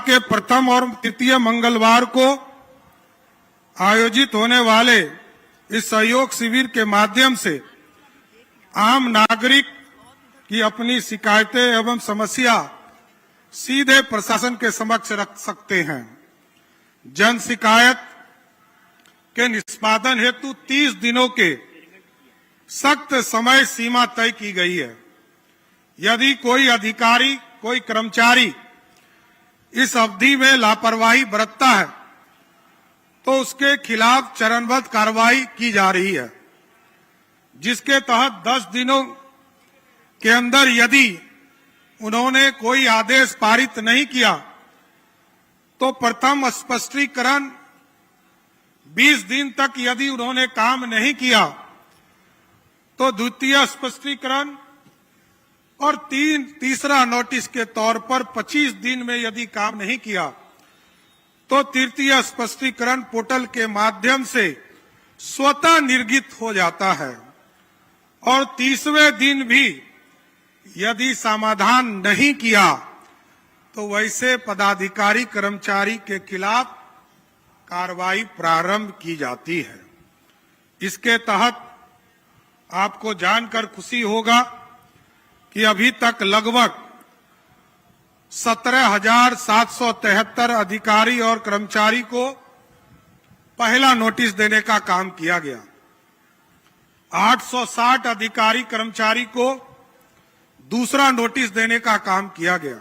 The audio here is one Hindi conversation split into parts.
के प्रथम और तृतीय मंगलवार को आयोजित होने वाले इस सहयोग शिविर के माध्यम से आम नागरिक की अपनी शिकायतें एवं समस्या सीधे प्रशासन के समक्ष रख सकते हैं। जन शिकायत के निष्पादन हेतु 30 दिनों के सख्त समय सीमा तय की गई है। यदि कोई अधिकारी, कोई कर्मचारी इस अवधि में लापरवाही बरतता है तो उसके खिलाफ चरणबद्ध कार्रवाई की जा रही है, जिसके तहत 10 दिनों के अंदर यदि उन्होंने कोई आदेश पारित नहीं किया तो प्रथम स्पष्टीकरण, 20 दिन तक यदि उन्होंने काम नहीं किया तो द्वितीय स्पष्टीकरण और तीसरा नोटिस के तौर पर 25 दिन में यदि काम नहीं किया तो तृतीय स्पष्टीकरण पोर्टल के माध्यम से स्वतः निर्गत हो जाता है। और 30वें दिन भी यदि समाधान नहीं किया तो वैसे पदाधिकारी कर्मचारी के खिलाफ कार्रवाई प्रारंभ की जाती है। इसके तहत आपको जानकर खुशी होगा कि अभी तक लगभग 17,773 अधिकारी और कर्मचारी को पहला नोटिस देने का काम किया गया। 860 अधिकारी कर्मचारी को दूसरा नोटिस देने का काम किया गया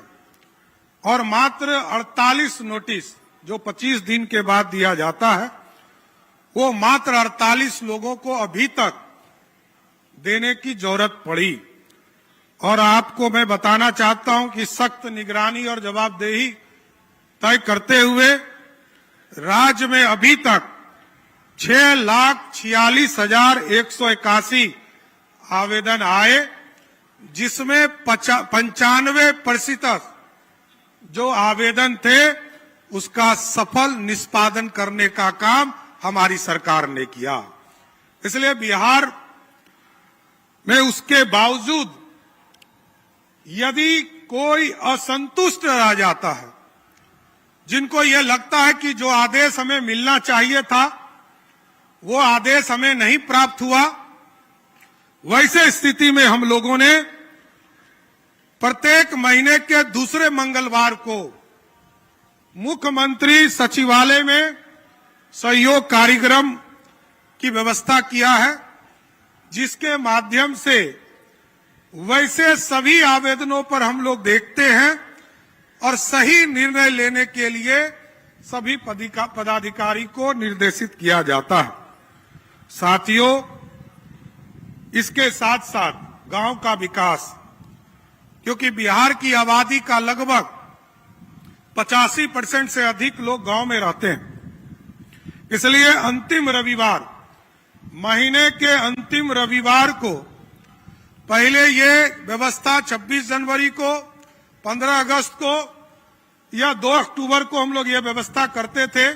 और मात्र 48 नोटिस जो 25 दिन के बाद दिया जाता है, वो मात्र 48 लोगों को अभी तक देने की जरूरत पड़ी। और आपको मैं बताना चाहता हूं कि सख्त निगरानी और जवाबदेही तय करते हुए राज्य में अभी तक 6,46,181 आवेदन आए, जिसमें 95% जो आवेदन थे उसका सफल निष्पादन करने का काम हमारी सरकार ने किया। इसलिए बिहार में उसके बावजूद यदि कोई असंतुष्ट रह जाता है, जिनको यह लगता है कि जो आदेश हमें मिलना चाहिए था वो आदेश हमें नहीं प्राप्त हुआ, वैसे स्थिति में हम लोगों ने प्रत्येक महीने के दूसरे मंगलवार को मुख्यमंत्री सचिवालय में सहयोग कार्यक्रम की व्यवस्था किया है, जिसके माध्यम से वैसे सभी आवेदनों पर हम लोग देखते हैं और सही निर्णय लेने के लिए सभी पदाधिकारी को निर्देशित किया जाता है। साथियों, इसके साथ साथ गांव का विकास, क्योंकि बिहार की आबादी का लगभग 85% से अधिक लोग गांव में रहते हैं, इसलिए अंतिम रविवार, महीने के अंतिम रविवार को, पहले ये व्यवस्था 26 जनवरी को, 15 अगस्त को या 2 अक्टूबर को हम लोग ये व्यवस्था करते थे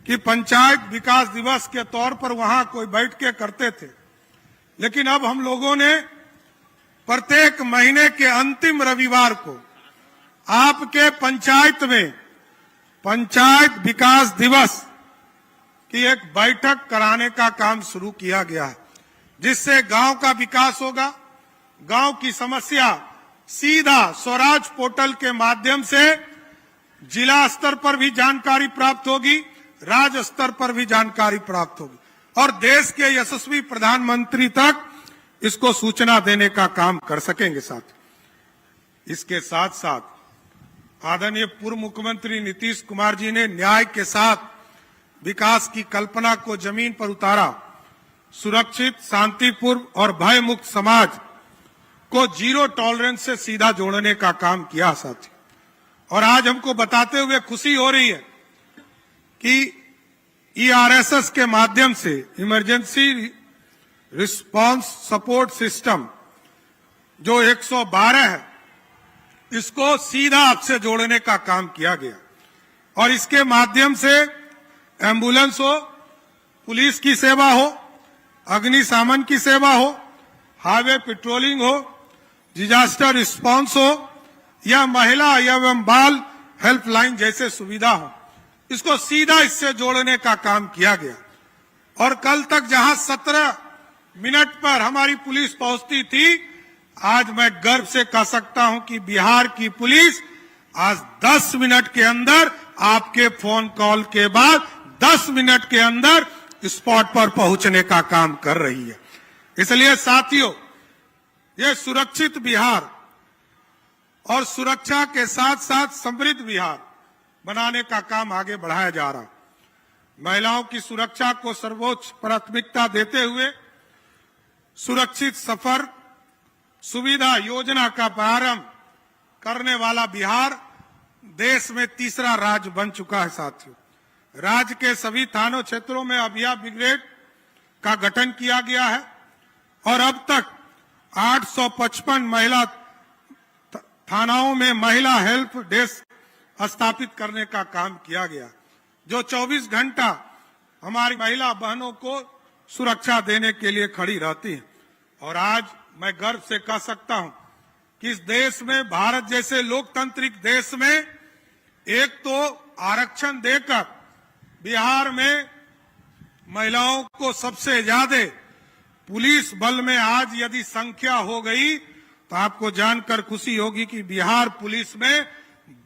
कि पंचायत विकास दिवस के तौर पर वहां कोई बैठ के करते थे। लेकिन अब हम लोगों ने प्रत्येक महीने के अंतिम रविवार को आपके पंचायत में पंचायत विकास दिवस की एक बैठक कराने का काम शुरू किया गया है, जिससे गांव का विकास होगा। गांव की समस्या सीधा स्वराज पोर्टल के माध्यम से जिला स्तर पर भी जानकारी प्राप्त होगी, राज्य स्तर पर भी जानकारी प्राप्त होगी और देश के यशस्वी प्रधानमंत्री तक इसको सूचना देने का काम कर सकेंगे। साथ इसके साथ साथ आदरणीय पूर्व मुख्यमंत्री नीतीश कुमार जी ने न्याय के साथ विकास की कल्पना को जमीन पर उतारा। सुरक्षित, शांतिपूर्ण और भय मुक्त समाज को जीरो टॉलरेंस से सीधा जोड़ने का काम किया साथी। और आज हमको बताते हुए खुशी हो रही है कि ERSS के माध्यम से, इमरजेंसी रिस्पांस सपोर्ट सिस्टम जो 112 है, इसको सीधा आपसे जोड़ने का काम किया गया और इसके माध्यम से एम्बुलेंस हो, पुलिस की सेवा हो, अग्निशमन की सेवा हो, हाईवे पेट्रोलिंग हो, डिजास्टर रिस्पांस हो या महिला एवं बाल हेल्पलाइन जैसे सुविधा हो, इसको सीधा इससे जोड़ने का काम किया गया। और कल तक जहां 17 मिनट पर हमारी पुलिस पहुंचती थी, आज मैं गर्व से कह सकता हूं कि बिहार की पुलिस आज 10 मिनट के अंदर, आपके फोन कॉल के बाद 10 मिनट के अंदर स्पॉट पर पहुंचने का काम कर रही है। इसलिए साथियों, ये सुरक्षित बिहार और सुरक्षा के साथ साथ समृद्ध बिहार बनाने का काम आगे बढ़ाया जा रहा। महिलाओं की सुरक्षा को सर्वोच्च प्राथमिकता देते हुए सुरक्षित सफर सुविधा योजना का प्रारंभ करने वाला बिहार देश में तीसरा राज्य बन चुका है। साथियों, राज्य के सभी थानों क्षेत्रों में अभिया ब्रिगेड का गठन किया गया है और अब तक 855 महिला थानाओं में महिला हेल्प डेस्क स्थापित करने का काम किया गया, जो 24 घंटा हमारी महिला बहनों को सुरक्षा देने के लिए खड़ी रहती हैं। और आज मैं गर्व से कह सकता हूं कि इस देश में, भारत जैसे लोकतांत्रिक देश में, एक तो आरक्षण देकर बिहार में महिलाओं को सबसे ज्यादा पुलिस बल में आज यदि संख्या हो गई तो आपको जानकर खुशी होगी कि बिहार पुलिस में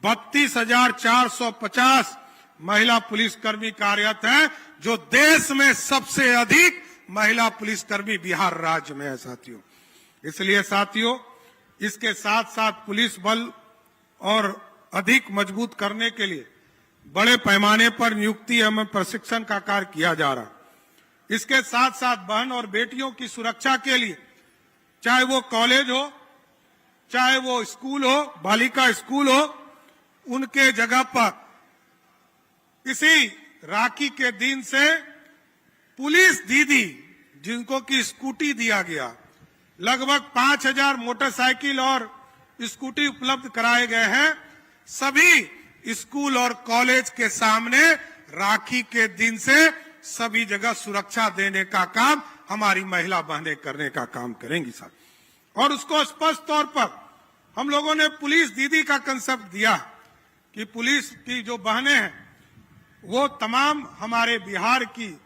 32,450 महिला पुलिसकर्मी कार्यरत हैं, जो देश में सबसे अधिक महिला पुलिसकर्मी बिहार राज्य में है। साथियों, इसलिए साथियों, इसके साथ साथ पुलिस बल और अधिक मजबूत करने के लिए बड़े पैमाने पर नियुक्ति एवं प्रशिक्षण का कार्य किया जा रहा। इसके साथ साथ बहन और बेटियों की सुरक्षा के लिए, चाहे वो कॉलेज हो, चाहे वो स्कूल हो, बालिका स्कूल हो, उनके जगह पर इसी राखी के दिन से पुलिस दीदी जिनको की स्कूटी दिया गया, लगभग 5,000 मोटरसाइकिल और स्कूटी उपलब्ध कराए गए हैं। सभी स्कूल और कॉलेज के सामने राखी के दिन से सभी जगह सुरक्षा देने का काम हमारी महिला बहनें करने का काम करेंगी साहब। और उसको स्पष्ट तौर पर हम लोगों ने पुलिस दीदी का कंसेप्ट दिया कि पुलिस की जो बहनें हैं वो तमाम हमारे बिहार की,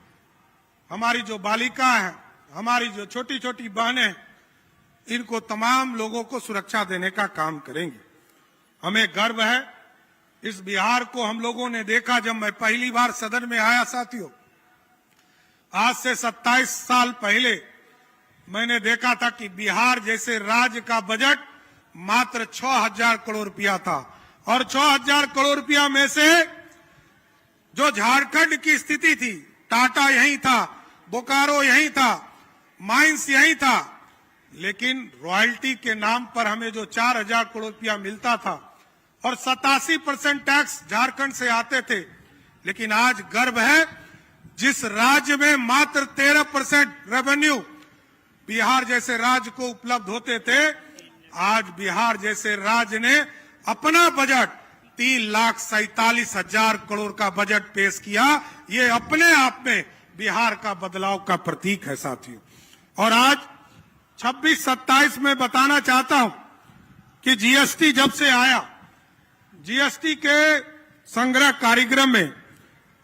हमारी जो बालिका है, हमारी जो छोटी छोटी बहनें हैं, इनको तमाम लोगों को सुरक्षा देने का काम करेंगे। हमें गर्व है, इस बिहार को हम लोगों ने देखा जब मैं पहली बार सदन में आया। साथियों, आज से 27 साल पहले मैंने देखा था कि बिहार जैसे राज्य का बजट मात्र 6,000 करोड़ रुपया था और 6,000 करोड़ रुपया में से जो झारखंड की स्थिति थी, टाटा यहीं था, बोकारो यहीं था, माइंस यहीं था, लेकिन रॉयल्टी के नाम पर हमें जो 4,000 करोड़ रुपया मिलता था और 87% टैक्स झारखंड से आते थे। लेकिन आज गर्व है, जिस राज्य में मात्र 13% रेवेन्यू बिहार जैसे राज्य को उपलब्ध होते थे, आज बिहार जैसे राज्य ने अपना बजट 3,47,000 करोड़ का बजट पेश किया। ये अपने आप में बिहार का बदलाव का प्रतीक है साथियों। और आज 26-27 में बताना चाहता हूं कि जीएसटी जब से आया, जीएसटी के संग्रह कार्यक्रम में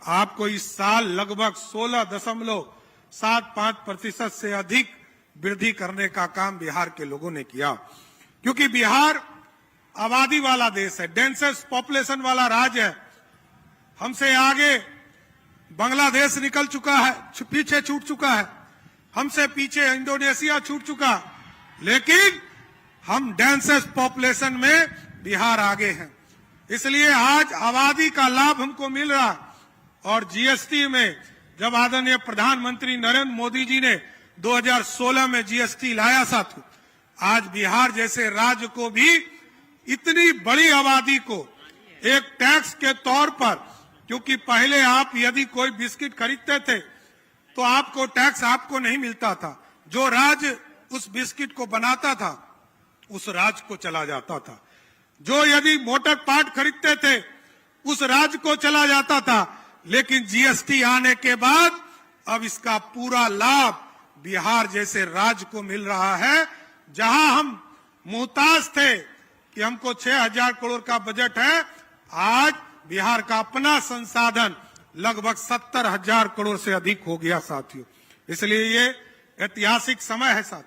आपको इस साल लगभग 16.75% से अधिक वृद्धि करने का काम बिहार के लोगों ने किया, क्योंकि बिहार आबादी वाला देश है, डेंसेस्ट पॉपुलेशन वाला राज्य है। हमसे आगे बांग्लादेश निकल चुका है, पीछे छूट चुका है, हमसे पीछे इंडोनेशिया छूट चुका, लेकिन हम डेंसेस्ट पॉपुलेशन में बिहार आगे हैं। इसलिए आज आबादी का लाभ हमको मिल रहा है। और जीएसटी में जब आदरणीय प्रधानमंत्री नरेंद्र मोदी जी ने 2016 में जीएसटी लाया साथियों, आज बिहार जैसे राज्य को भी इतनी बड़ी आबादी को एक टैक्स के तौर पर, क्योंकि पहले आप यदि कोई बिस्किट खरीदते थे तो आपको टैक्स आपको नहीं मिलता था, जो राज्य उस बिस्किट को बनाता था उस राज्य को चला जाता था, जो यदि मोटर पार्ट खरीदते थे उस राज्य को चला जाता था। लेकिन जीएसटी आने के बाद अब इसका पूरा लाभ बिहार जैसे राज्य को मिल रहा है। जहां हम मुहताज थे कि हमको 6,000 करोड़ का बजट है, आज बिहार का अपना संसाधन लगभग 70,000 करोड़ से अधिक हो गया साथियों। इसलिए ये ऐतिहासिक समय है साथ।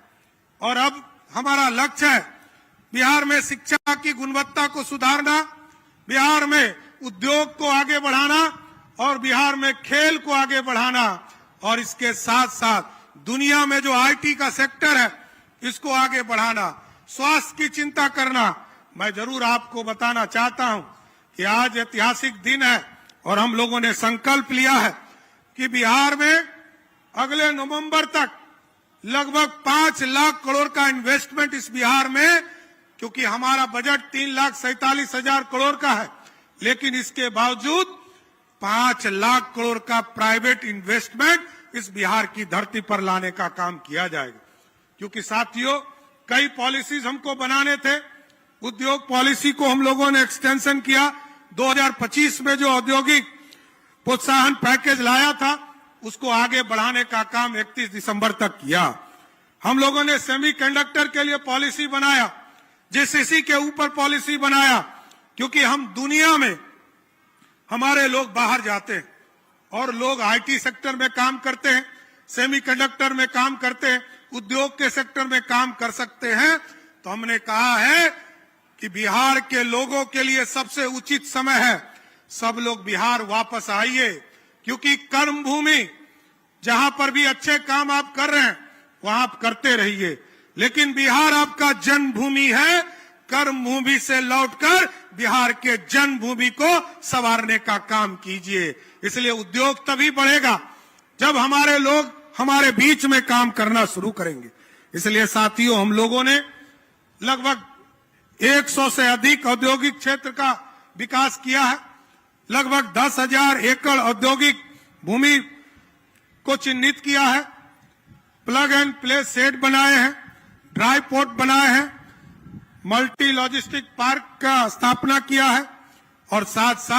और अब हमारा लक्ष्य है बिहार में शिक्षा की गुणवत्ता को सुधारना, बिहार में उद्योग को आगे बढ़ाना और बिहार में खेल को आगे बढ़ाना, और इसके साथ साथ दुनिया में जो आईटी का सेक्टर है इसको आगे बढ़ाना, स्वास्थ्य की चिंता करना। मैं जरूर आपको बताना चाहता हूं कि आज ऐतिहासिक दिन है और हम लोगों ने संकल्प लिया है कि बिहार में अगले नवंबर तक लगभग 5 लाख करोड़ का इन्वेस्टमेंट इस बिहार में, क्योंकि हमारा बजट 3,47,000 करोड़ का है, लेकिन इसके बावजूद 5 लाख करोड़ का प्राइवेट इन्वेस्टमेंट इस बिहार की धरती पर लाने का काम किया जाएगा। क्योंकि साथियों कई पॉलिसीज हमको बनाने थे, उद्योग पॉलिसी को हम लोगों ने एक्सटेंशन किया। 2025 में जो औद्योगिक प्रोत्साहन पैकेज लाया था उसको आगे बढ़ाने का काम 31 दिसंबर तक किया। हम लोगों ने सेमीकंडक्टर के लिए पॉलिसी बनाया, जेसीसी के ऊपर पॉलिसी बनाया, क्योंकि हम दुनिया में हमारे लोग बाहर जाते हैं और लोग आईटी सेक्टर में काम करते हैं, सेमीकंडक्टर में काम करते हैं, उद्योग के सेक्टर में काम कर सकते हैं। तो हमने कहा है कि बिहार के लोगों के लिए सबसे उचित समय है, सब लोग बिहार वापस आइए, क्योंकि कर्म भूमि जहां पर भी अच्छे काम आप कर रहे हैं वहां आप करते रहिए, लेकिन बिहार आपका जन्मभूमि है। कर्म भूमि से लौटकर बिहार के जन्मभूमि को संवारने का काम कीजिए। इसलिए उद्योग तभी बढ़ेगा जब हमारे लोग हमारे बीच में काम करना शुरू करेंगे। इसलिए साथियों हम लोगों ने लगभग 100 से अधिक औद्योगिक क्षेत्र का विकास किया है, लगभग 10,000 एकड़ औद्योगिक भूमि को चिन्हित किया है, प्लग एंड प्ले सेट बनाए हैं, ड्राई पोर्ट बनाए हैं, मल्टी लॉजिस्टिक पार्क का स्थापना किया है और साथ साथ